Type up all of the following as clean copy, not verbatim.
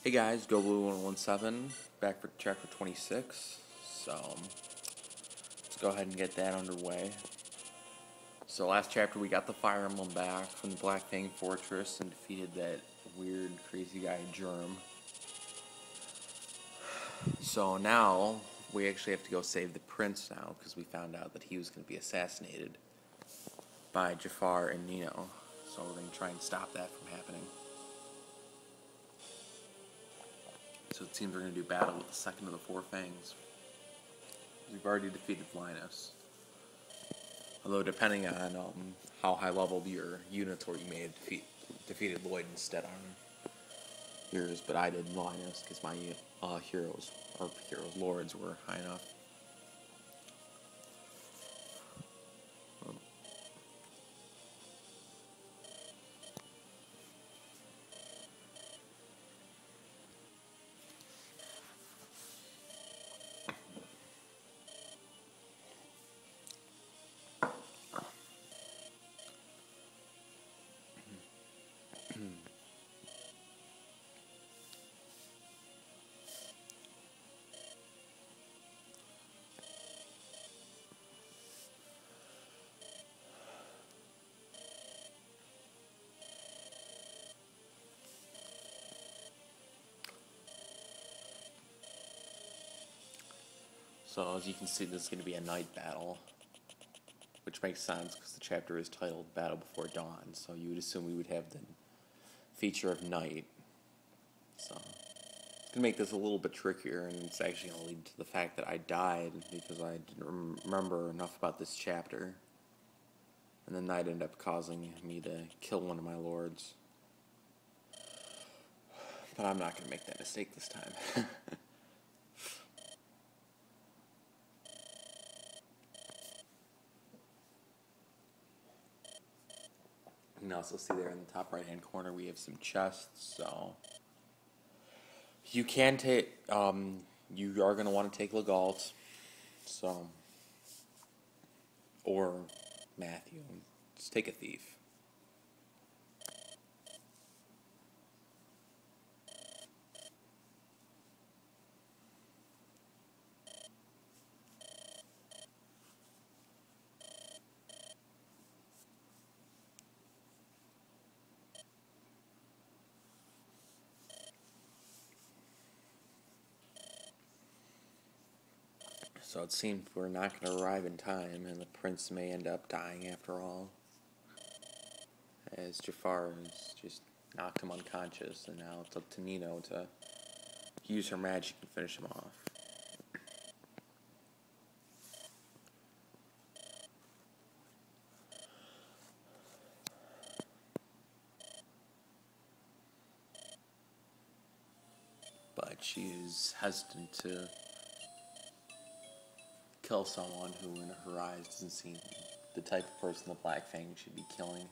Hey guys, GoBlue117 back for chapter 26. So let's go ahead and get that underway. So last chapter we got the Fire Emblem back from the Black Fang Fortress and defeated that weird, crazy guy Germ. So now we actually have to go save the prince now because we found out that he was going to be assassinated by Jaffar and Nino. So we're going to try and stop that from happening. So it seems we're going to do battle with the second of the four fangs. We've already defeated Linus. Although depending on how high leveled your units were, you may have defeated Lloyd instead on yours. But I did Linus because my lords were high enough. So as you can see, this is going to be a night battle, which makes sense because the chapter is titled Battle Before Dawn, so you would assume we would have the feature of night. So it's going to make this a little bit trickier, and it's actually going to lead to the fact that I died because I didn't remember enough about this chapter, and the night ended up causing me to kill one of my lords. But I'm not going to make that mistake this time. You can also see there in the top right hand corner we have some chests, so you can take you are going to want to take Legault, so, or Matthew. Just take a thief. So it seems we're not going to arrive in time, and the prince may end up dying after all, as Jaffar has just knocked him unconscious, and now it's up to Nino to use her magic and finish him off. But she's hesitant to kill someone who in her eyes doesn't seem the type of person the Black Fang should be killing.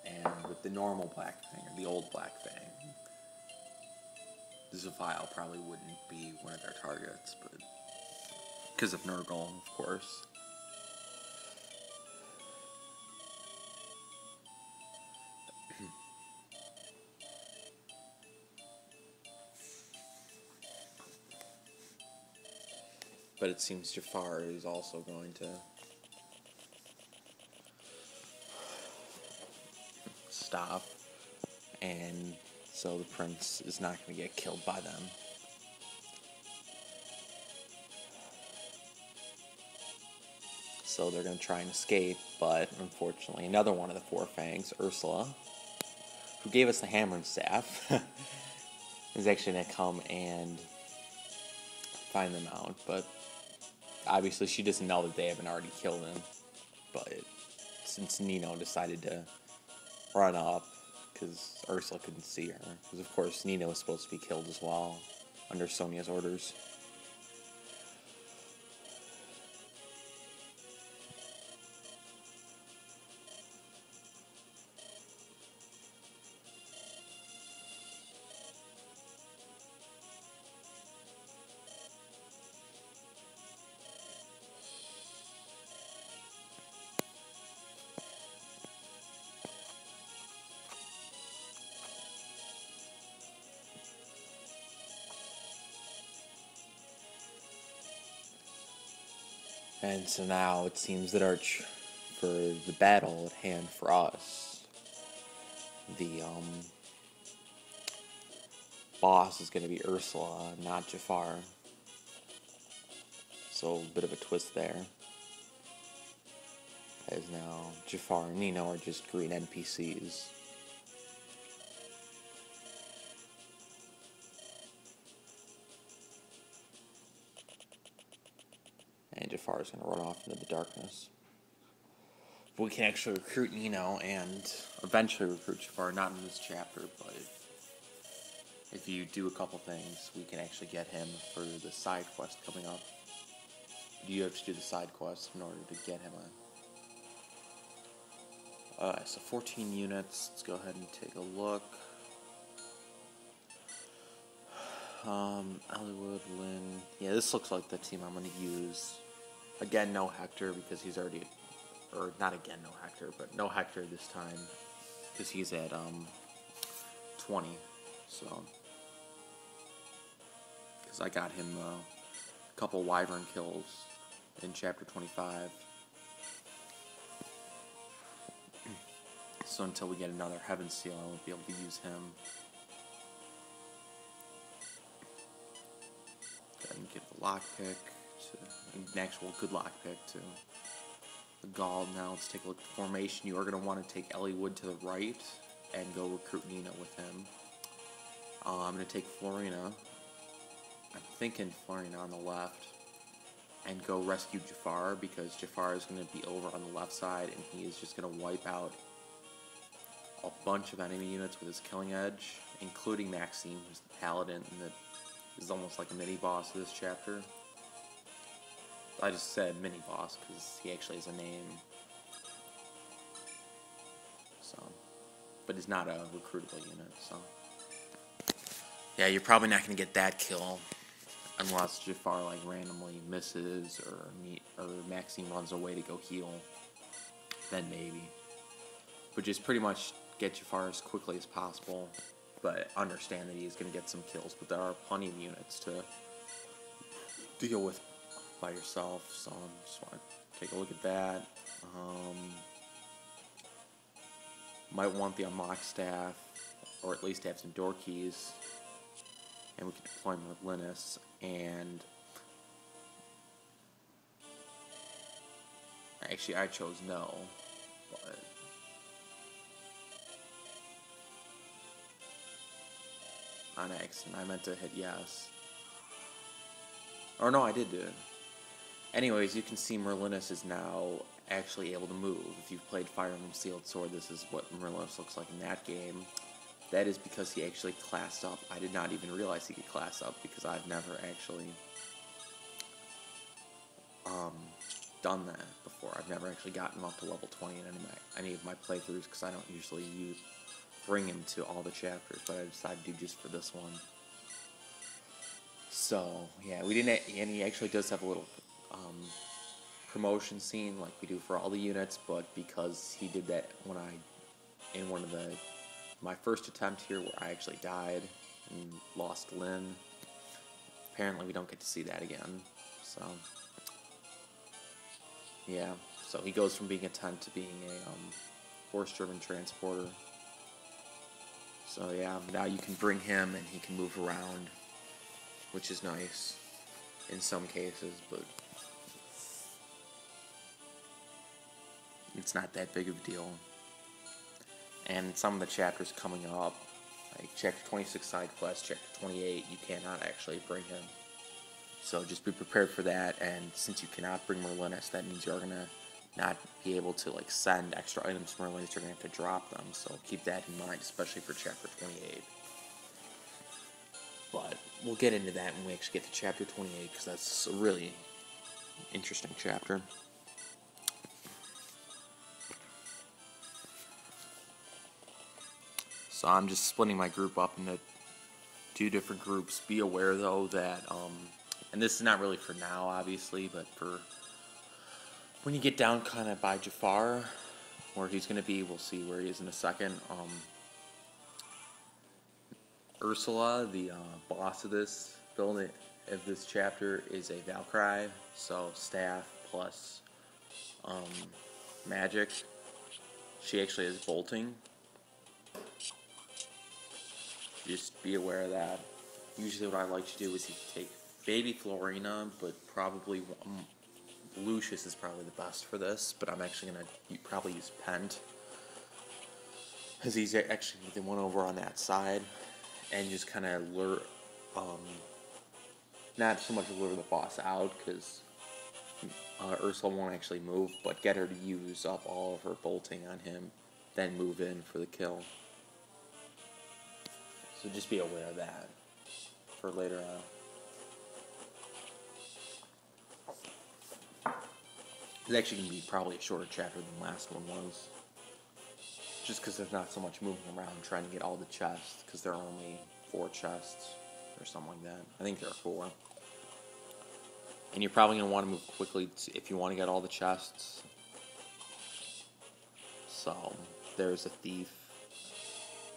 And with the normal Black Fang, or the old Black Fang, Zephyl probably wouldn't be one of their targets, but because of Nurgle, of course. But it seems Jaffar is also going to stop, and so the prince is not going to get killed by them. So they're going to try and escape, but unfortunately another one of the four fangs, Ursula, who gave us the hammer and staff, is actually going to come and find them out, but obviously she doesn't know that they haven't already killed him. But since Nino decided to run up, because Ursula couldn't see her, because of course Nino was supposed to be killed as well, under Sonia's orders. And so now it seems that for the battle at hand for us, the boss is going to be Ursula, not Jaffar. So a bit of a twist there. As now Jaffar and Nino are just green NPCs. And Jaffar is going to run off into the darkness. But we can actually recruit Nino and eventually recruit Jaffar, not in this chapter, but if you do a couple things, we can actually get him for the side quest coming up. You have to do the side quest in order to get him so 14 units. Let's go ahead and take a look. Eliwood, Lynn. Yeah, this looks like the team I'm going to use. Again, no Hector because he's already, or not again, no Hector, but no Hector this time because he's at 20. So, because I got him a couple wyvern kills in chapter 25. So until we get another Heaven Seal, I won't be able to use him. Go ahead and give the lockpick to an actual good lockpick to the Gaul. Now let's take a look at the formation. You are going to want to take Eliwood to the right and go recruit Nina with him. I'm going to take Florina. I'm thinking Florina on the left. And go rescue Jaffar because Jaffar is going to be over on the left side and he is just going to wipe out a bunch of enemy units with his killing edge, including Maxime, who's the paladin, and that is almost like a mini-boss of this chapter. I just said mini-boss because he actually has a name. So, but he's not a recruitable unit, so. Yeah, you're probably not going to get that kill unless Jaffar like randomly misses or Maxime runs away to go heal. Then maybe. But just pretty much get Jaffar as quickly as possible, but understand that he's going to get some kills, but there are plenty of units to deal with by yourself, so I just want to take a look at that. Might want the unlock staff, or at least have some door keys, and we can deploy Merlinus, and actually I chose no, but on accident. I meant to hit yes. Or no, I did do it. Anyways, you can see Merlinus is now actually able to move. If you've played Fire Emblem Sealed Sword, this is what Merlinus looks like in that game. That is because he actually classed up. I did not even realize he could class up because I've never actually done that before. I've never actually gotten him up to level 20 in any of my playthroughs because I don't usually bring him to all the chapters, but I decided to do just for this one. So yeah, we didn't, and he actually does have a little promotion scene like we do for all the units, but because he did that when in one of my first attempt here where I actually died and lost Lynn, apparently we don't get to see that again. So yeah, so he goes from being a tent to being a horse-driven transporter. So yeah, now you can bring him and he can move around, which is nice in some cases, but it's not that big of a deal. And some of the chapters coming up, like chapter 26 side quest, chapter 28, you cannot actually bring him. So just be prepared for that, and since you cannot bring Merlinus, that means you're gonna not be able to like send extra items to Merlinus, you're gonna have to drop them, so keep that in mind, especially for chapter 28. But we'll get into that when we actually get to chapter 28, because that's a really interesting chapter. So I'm just splitting my group up into 2 different groups. Be aware though that, and this is not really for now obviously, but for when you get down kind of by Jaffar, where he's going to be, we'll see where he is in a second. Ursula, the boss of this chapter, is a Valkyrie, so staff, plus magic. She actually has bolting. Just be aware of that. Usually what I like to do is you take baby Florina, but probably Lucius is probably the best for this, but I'm actually going to probably use Pent, because he's actually the one over on that side, and just kind of lure, not so much lure the boss out, because Ursula won't actually move, but get her to use up all of her bolting on him, then move in for the kill. So just be aware of that for later on. It's actually going to be probably a shorter chapter than the last one was. Just because there's not so much moving around trying to get all the chests, because there are only 4 chests, or something like that. I think there are 4. And you're probably going to want to move quickly if you want to get all the chests. So, there's a thief,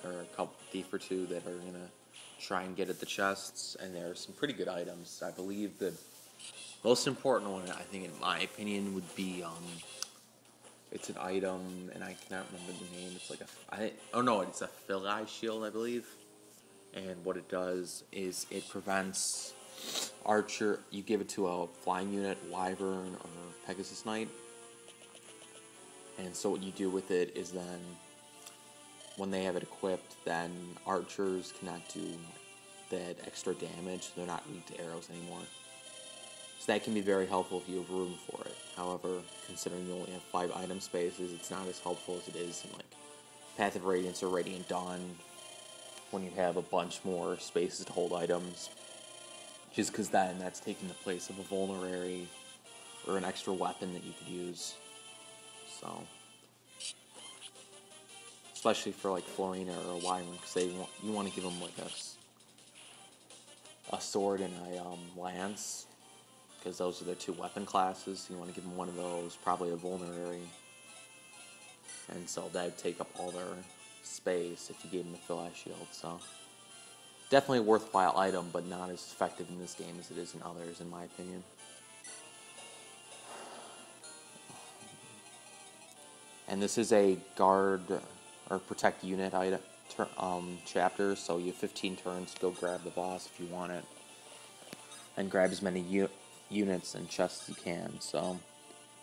or a couple thief or 2 that are going to try and get at the chests, and there are some pretty good items. I believe the most important one, I think in my opinion, would be, it's an item, and I cannot remember the name. It's like it's a Philae shield, I believe. And what it does is it prevents archer. You give it to a flying unit, Wyvern or Pegasus Knight. And so what you do with it is then, when they have it equipped, then archers cannot do that extra damage. They're not weak to arrows anymore. So that can be very helpful if you have room for it. However, considering you only have 5 item spaces, it's not as helpful as it is in like Path of Radiance or Radiant Dawn, when you have a bunch more spaces to hold items. Just because then that's taking the place of a vulnerary or an extra weapon that you could use. So, especially for like Florina or a Wyvern, because you want to give them like a sword and a lance. Because those are their 2 weapon classes. You want to give them one of those, probably a vulnerary. And so that would take up all their space if you gave them the Philae shield. So definitely a worthwhile item, but not as effective in this game as it is in others, in my opinion. And this is a guard or protect unit item chapter, so you have 15 turns to go grab the boss if you want it. And grab as many units and chests you can, so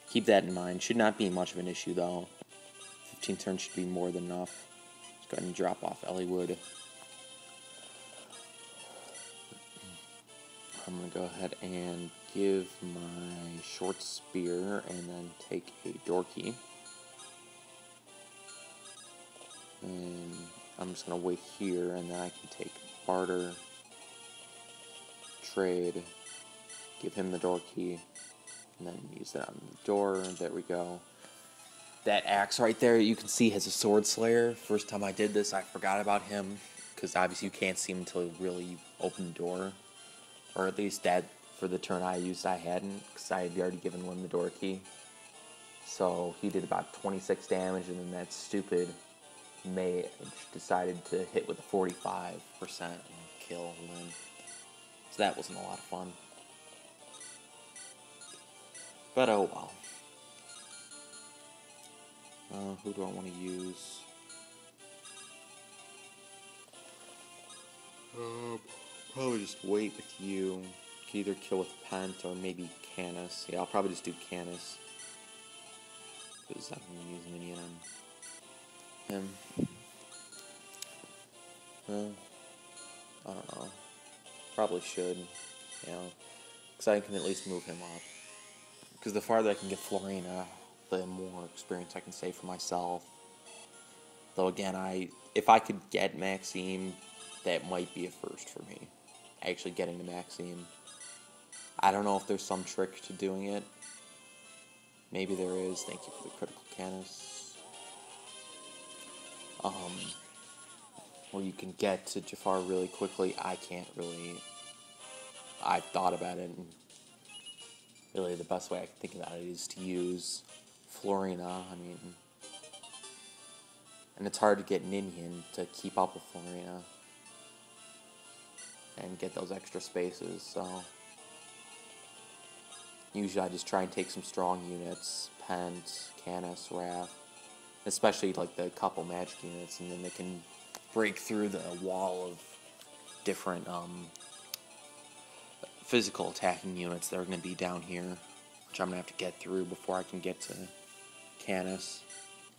keep that in mind. Should not be much of an issue though. 15 turns should be more than enough. Let's go ahead and drop off Eliwood. I'm going to go ahead and give my short spear and then take a door key. And I'm just going to wait here, and then I can take barter, trade, give him the door key, and then use that on the door. There we go. That axe right there, you can see, has a sword slayer. First time I did this, I forgot about him, because obviously you can't see him until you really open the door. Or at least that, for the turn I used, I hadn't, because I had already given one the door key. So he did about 26 damage, and then that stupid mage decided to hit with a 45% and kill and win. So that wasn't a lot of fun. But oh well. Who do I want to use? Probably just wait with you. You can either kill with Pent or maybe Canis. Yeah, I'll probably just do Canis, because I'm going to use minion on him. I don't know. Probably should, you know, because I can at least move him up. Because the farther I can get Florina, the more experience I can save for myself. Though again, if I could get Maxime, that might be a first for me. Actually getting to Maxime. I don't know if there's some trick to doing it. Maybe there is. Thank you for the critical Canis. Where you can get to Jaffar really quickly. I can't really. I've thought about it, and really the best way I can think about it is to use Florina. I mean, and it's hard to get Ninian to keep up with Florina and get those extra spaces, so Usually I just try and take some strong units, Pent, Canis, Wrath, especially like the couple magic units, and then they can break through the wall of different physical attacking units that are going to be down here, which I'm going to have to get through before I can get to Canis.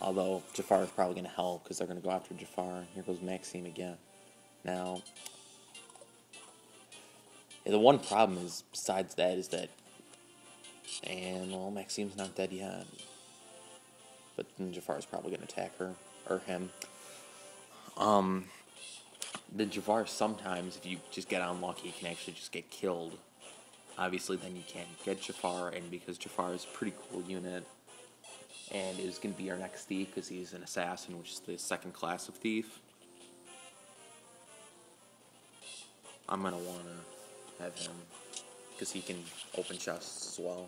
Although Jaffar is probably going to help because they're going to go after Jaffar. Here goes Maxime again. Now, the one problem is, besides that, is that, and well, Maxime's not dead yet. But then Jaffar's probably going to attack her, or him. The Jaffar sometimes, if you just get unlucky, can actually just get killed. Obviously, then you can't get Jaffar, and because Jaffar is a pretty cool unit, and is going to be our next thief, because he's an assassin, which is the second class of thief, I'm going to want to have him, because he can open chests as well.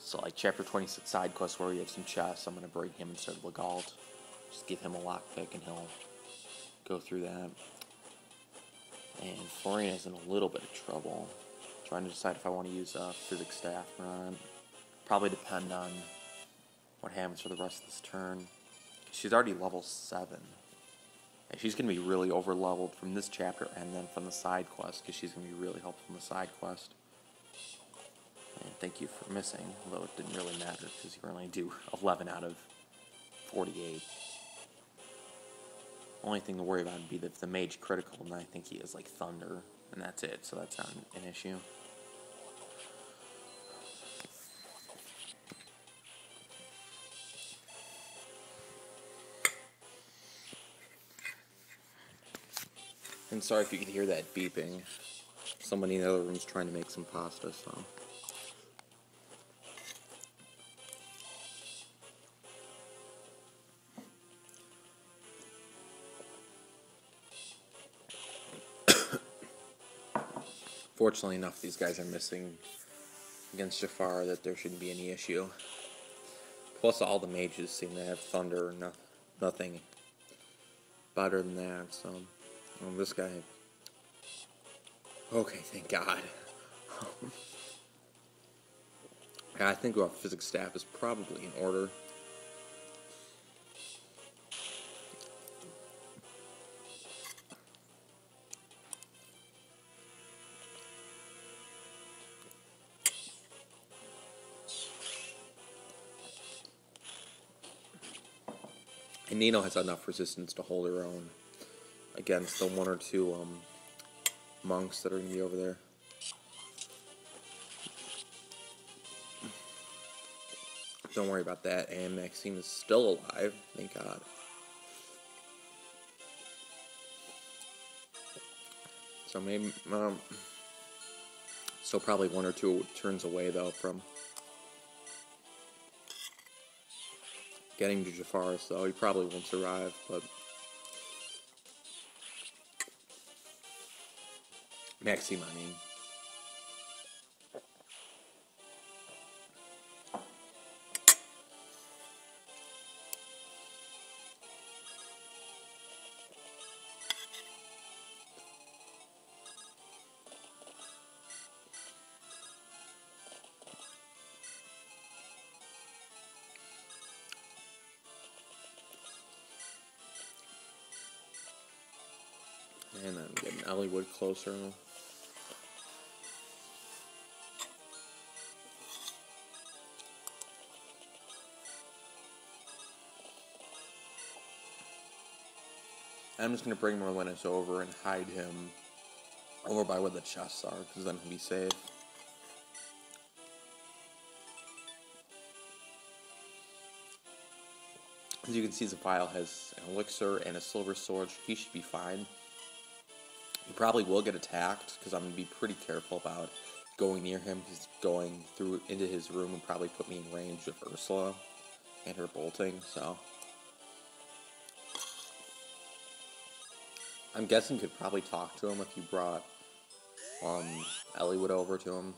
So, like, Chapter 26 side quest where we have some chests, I'm going to bring him instead of Legault. Just give him a lockpick and he'll go through that. And Floriana's in a little bit of trouble. Trying to decide if I want to use Physics Staff or not. Probably depend on what happens for the rest of this turn. She's already level 7. And she's going to be really over-leveled from this chapter and then from the side quest, because she's going to be really helpful in the side quest. And thank you for missing, although it didn't really matter, because you were only do 11 out of 48. Only thing to worry about would be that if the mage critical, and I think he is like Thunder, and that's it, so that's not an issue. And sorry if you could hear that beeping. Somebody in the other room's trying to make some pasta, so. Fortunately enough, these guys are missing against Jaffar that there shouldn't be any issue. Plus, all the mages seem to have Thunder or nothing better than that, so. Well, this guy. Okay, thank God. I think our Physics Staff is probably in order. And Nino has enough resistance to hold her own against the 1 or 2 monks that are going to be over there. Don't worry about that, and Maxime is still alive, thank God. So maybe, still probably 1 or 2 turns away, though, from getting to Jaffar, so he probably won't survive, but Maxime, I mean. And I'm getting Eliwood closer. I'm just going to bring Merlinus over and hide him over by where the chests are, because then he'll be safe. As you can see, Zephiel has an elixir and a silver sword. He should be fine. He probably will get attacked, because I'm going to be pretty careful about going near him. He's going through into his room and probably put me in range of Ursula and her bolting, so. I'm guessing you could probably talk to him if you brought Eliwood over to him.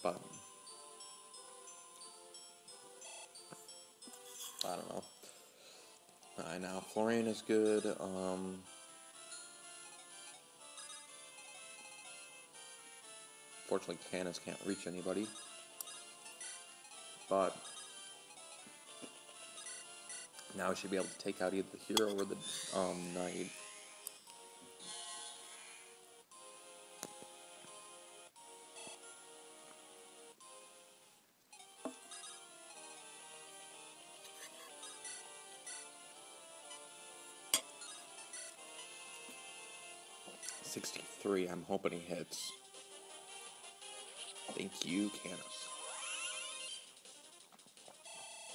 But I don't know. Alright, now Florian is good. Unfortunately, Canis can't reach anybody. But now we should be able to take out either the hero or the knight. $63, I'm hoping he hits. Thank you, Canis.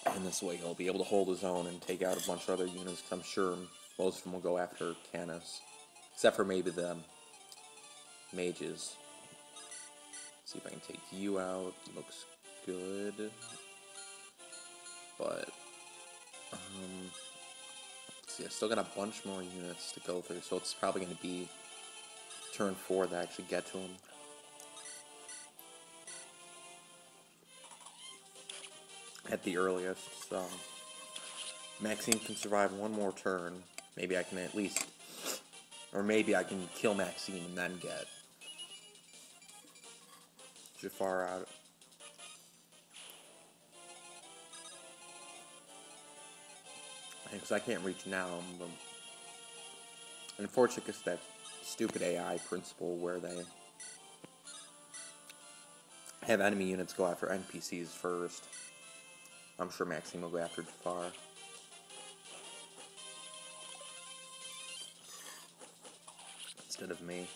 And this way he'll be able to hold his own and take out a bunch of other units. I'm sure most of them will go after Canis. Except for maybe the mages. See if I can take you out. Looks good. But, see, I still got a bunch more units to go through, so it's probably going to be turn 4 that I actually get to him. At the earliest, so Maxime can survive one more turn. Maybe I can at least, or maybe I can kill Maxime and then get Jaffar out. Because I can't reach now, but unfortunately, it's that stupid AI principle where they have enemy units go after NPCs first. I'm sure Maxime will go after Jaffar. Instead of me.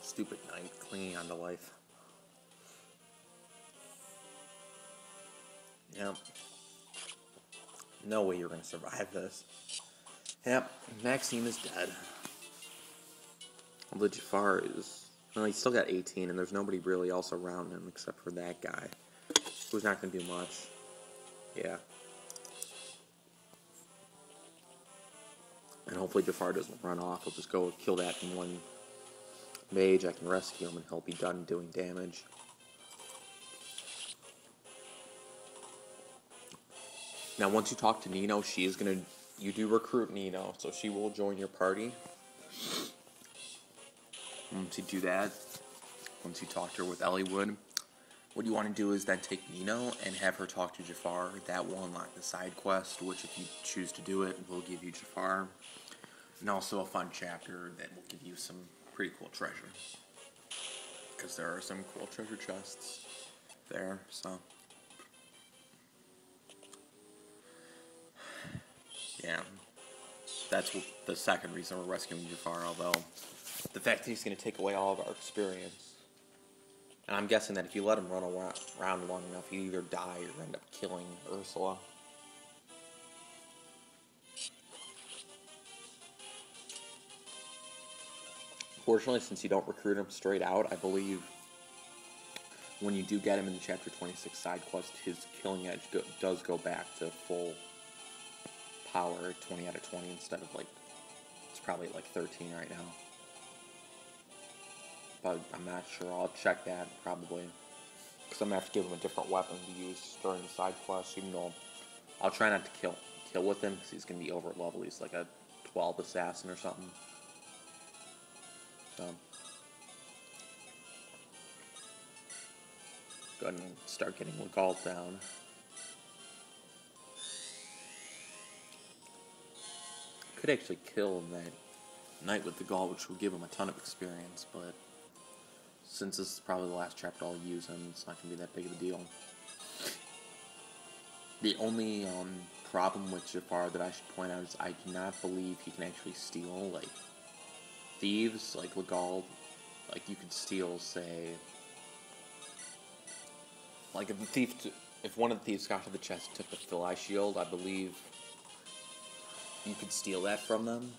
Stupid knight clinging onto life. Yep. No way you're gonna survive this. Yep, Maxime is dead. Although Jaffar is... Well, he's still got 18, and there's nobody really else around him except for that guy, who's not gonna do much. Yeah. And hopefully Jaffar doesn't run off. He'll just go kill that in one mage. I can rescue him and he'll be done doing damage. Now, once you talk to Nino, she is gonna... You do recruit Nino, so she will join your party. Once you do that, once you talk to her with Eliwood, what you want to do is then take Nino and have her talk to Jaffar. That will unlock the side quest, which if you choose to do it, will give you Jaffar. And also a fun chapter that will give you some pretty cool treasure. Because there are some cool treasure chests there, so... Yeah. That's the second reason we're rescuing Jaffar, although... The fact that he's going to take away all of our experience. And I'm guessing that if you let him run around long enough, you either die or end up killing Ursula. Fortunately, since you don't recruit him straight out, I believe when you do get him in the Chapter 26 side quest, his killing edge does go back to full power, 20 out of 20 instead of like, it's probably like 13 right now. But I'm not sure. I'll check that probably, because I'm gonna have to give him a different weapon to use during the side quest. Even though I'll try not to kill with him, because he's gonna be over level. He's like a 12 assassin or something. So go ahead and start getting Legalt down. Could actually kill that knight with the Gaul, which will give him a ton of experience, but since this is probably the last chapter I'll use him, it's not going to be that big of a deal. The only problem with Jaffar that I should point out is I do not believe he can actually steal, like, thieves, like Legald. Like, you could steal, say... Like, if one of the thieves got to the chest and took the Philae shield, I believe you could steal that from them.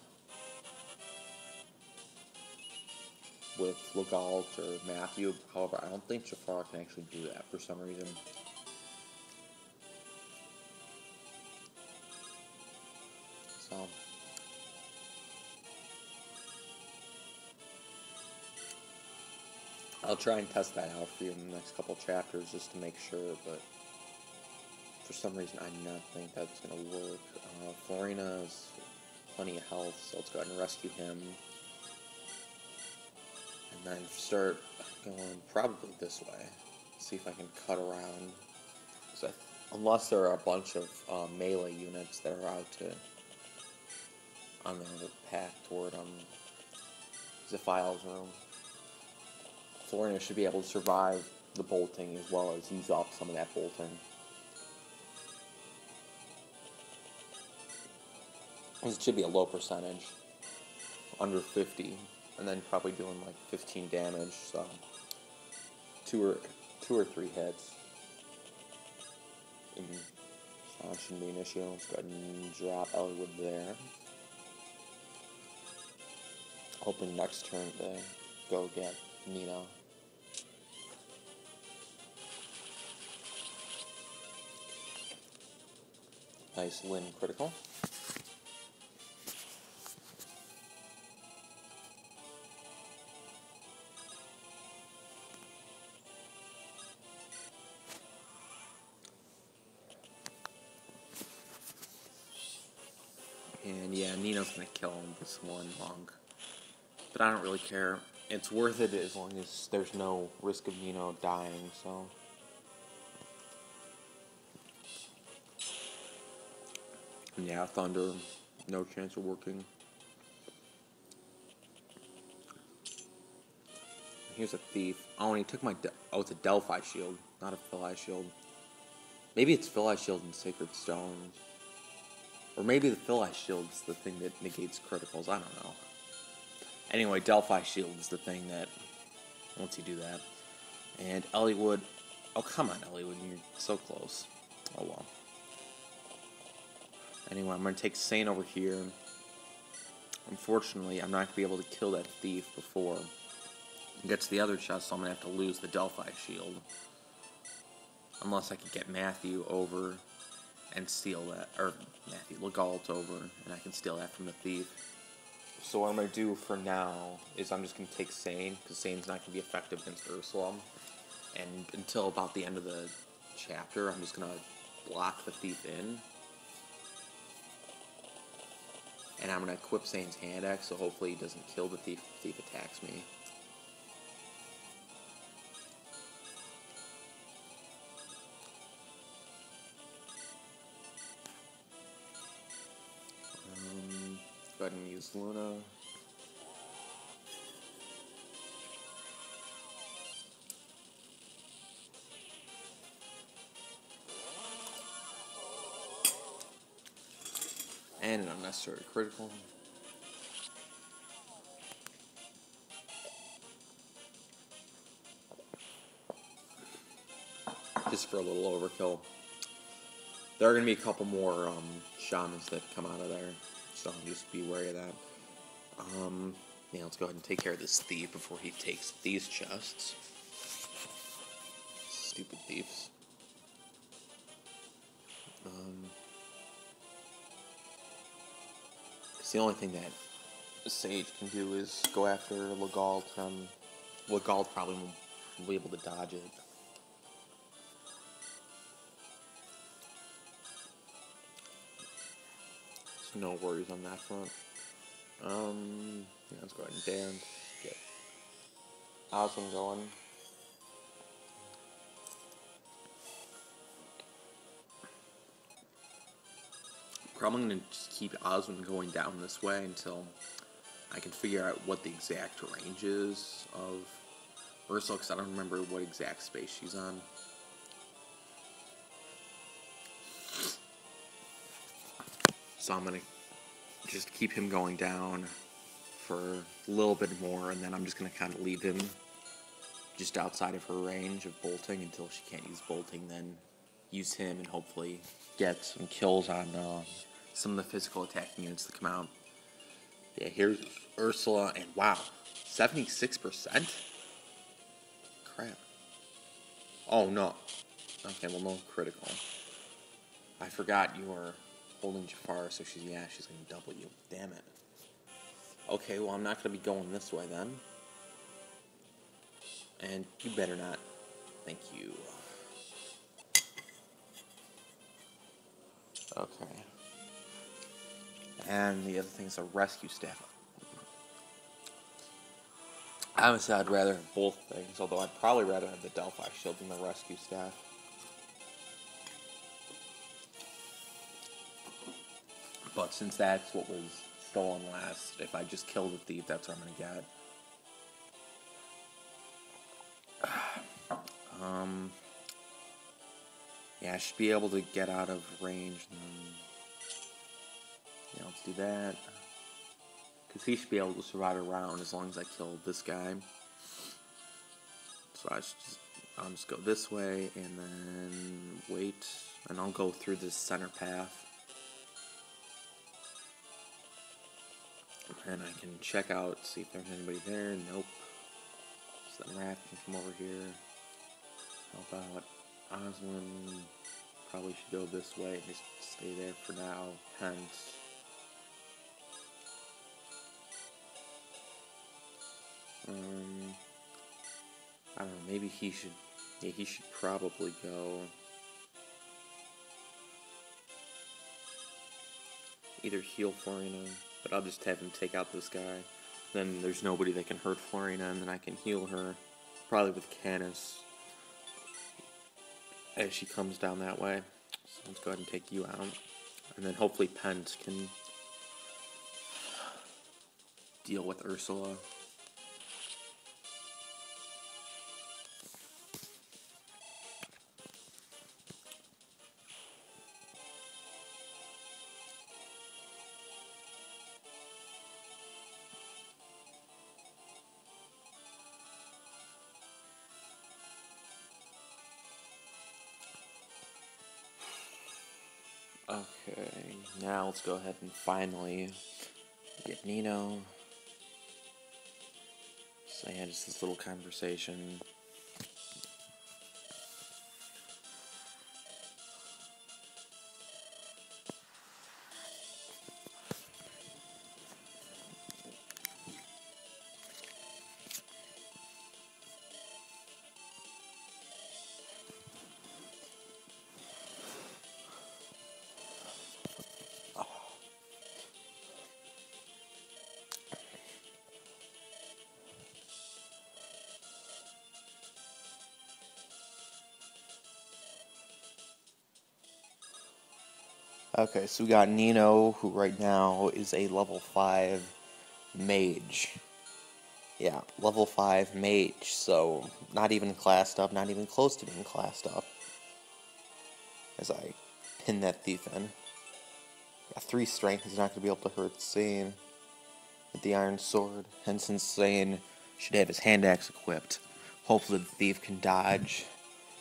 with Legault or Matthew. However, I don't think Jaffar can actually do that for some reason. So I'll try and test that out for you in the next couple chapters just to make sure, but for some reason I do not think that's going to work. Florina has plenty of health, so let's go ahead and rescue him. And then start going probably this way. See if I can cut around. So unless there are a bunch of melee units that are out on the path toward Zaphile's room. Florina should be able to survive the bolting as well as use up some of that bolting. It should be a low percentage, under 50, and then probably doing like 15 damage, so two or three hits. So that shouldn't be an issue. Let's go ahead and drop Eliwood there. Hoping next turn to go get Nina. Nice Lynn critical. And yeah, Nino's gonna kill him this one monk. But I don't really care. It's worth it as long as there's no risk of Nino dying, so. And yeah, Thunder, no chance of working. Here's a thief. Oh, and he took my... oh, it's a Delphi shield, not a Philae shield. Maybe it's Philae shield and Sacred Stones. Or maybe the Philae shield is the thing that negates criticals. I don't know. Anyway, Delphi shield is the thing that lets you do that. And Eliwood... oh, come on, Eliwood. You're so close. Oh, well. Anyway, I'm going to take Saint over here. Unfortunately, I'm not going to be able to kill that thief before he gets to the other chest, so I'm going to have to lose the Delphi shield. Unless I could get Matthew over and steal that, or Legault over, and I can steal that from the thief. So what I'm going to do for now is I'm just going to take Saint, because Saint's not going to be effective against Ursula. And until about the end of the chapter, I'm just going to block the thief in. And I'm going to equip Saint's hand axe, so hopefully he doesn't kill the thief if the thief attacks me. Go ahead and use Luna. And an unnecessary critical. Just for a little overkill. There are going to be a couple more shamans that come out of there, so just be wary of that. Yeah, let's go ahead and take care of this thief before he takes these chests. Stupid thieves. The only thing that Sage can do is go after Legault. Legault probably won't be able to dodge it. So no worries on that front. Yeah, let's go ahead and dance. Get Oswin going. Probably going to just keep Oswin going down this way until I can figure out what the exact range is of Ursula, because I don't remember what exact space she's on. So I'm going to just keep him going down for a little bit more, and then I'm just going to kind of leave him just outside of her range of bolting until she can't use bolting, then use him and hopefully get some kills on some of the physical attacking units that come out. Yeah, here's Ursula, and wow, 76%? Crap. Oh, no. Okay, well, no critical. I forgot you were holding Jaffar, so she's going to double you. Damn it. Okay, well, I'm not going to be going this way, then. And you better not. Thank you. Okay. And the other thing is a rescue staff. Honestly, I'd rather have both things, although I'd probably rather have the Delphi shield than the rescue staff. But since that's what was stolen last, if I just kill the thief, that's what I'm going to get. Yeah, I should be able to get out of range. Yeah, let's do that. Because he should be able to survive a round as long as I kill this guy. So I'll just go this way and then wait. And I'll go through this center path. And I can check out, see if there's anybody there. Nope. So then Wrath can come over here. Help out. Oswin probably should go this way and just stay there for now. Pence. I don't know, maybe he should, yeah, he should probably go either heal Florina, but I'll just have him take out this guy. Then there's nobody that can hurt Florina, and then I can heal her, probably with Canis, as she comes down that way. So let's go ahead and take you out. And then hopefully Pent can deal with Ursula. Okay, now let's go ahead and finally get Nino. So yeah, just this little conversation. Okay, so we got Nino, who right now is a level 5 mage. Yeah, level 5 mage, so not even classed up, not even close to being classed up. As I pin that thief in. Yeah, 3 strength, he's not going to be able to hurt Zane with the iron sword. And since Zane should have his hand axe equipped, hopefully the thief can dodge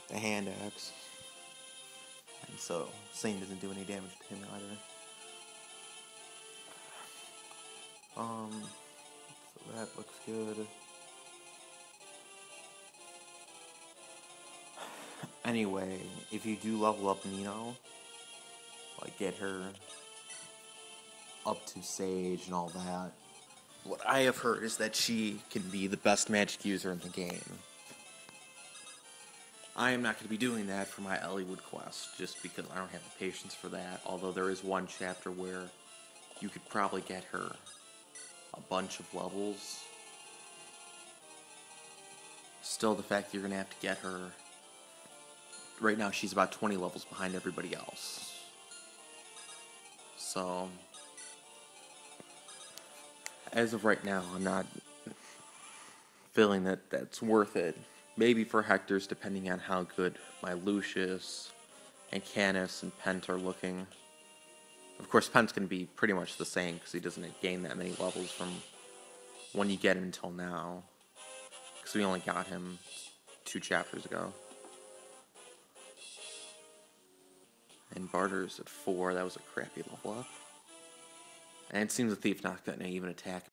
the hand axe. And so Zane doesn't do any damage to him either. So that looks good. Anyway, if you do level up Nino, like get her up to Sage and all that, what I have heard is that she can be the best magic user in the game. I am not going to be doing that for my Eliwood quest, just because I don't have the patience for that, although there is one chapter where you could probably get her a bunch of levels. Still, the fact that you're going to have to get her... Right now, she's about 20 levels behind everybody else. So... as of right now, I'm not feeling that that's worth it. Maybe for Hector's, depending on how good my Lucius and Canis and Pent are looking. Of course, Pent's going to be pretty much the same, because he doesn't gain that many levels from when you get him until now. Because we only got him 2 chapters ago. And Barter's at 4, that was a crappy level up. And it seems the thief's not going to even attack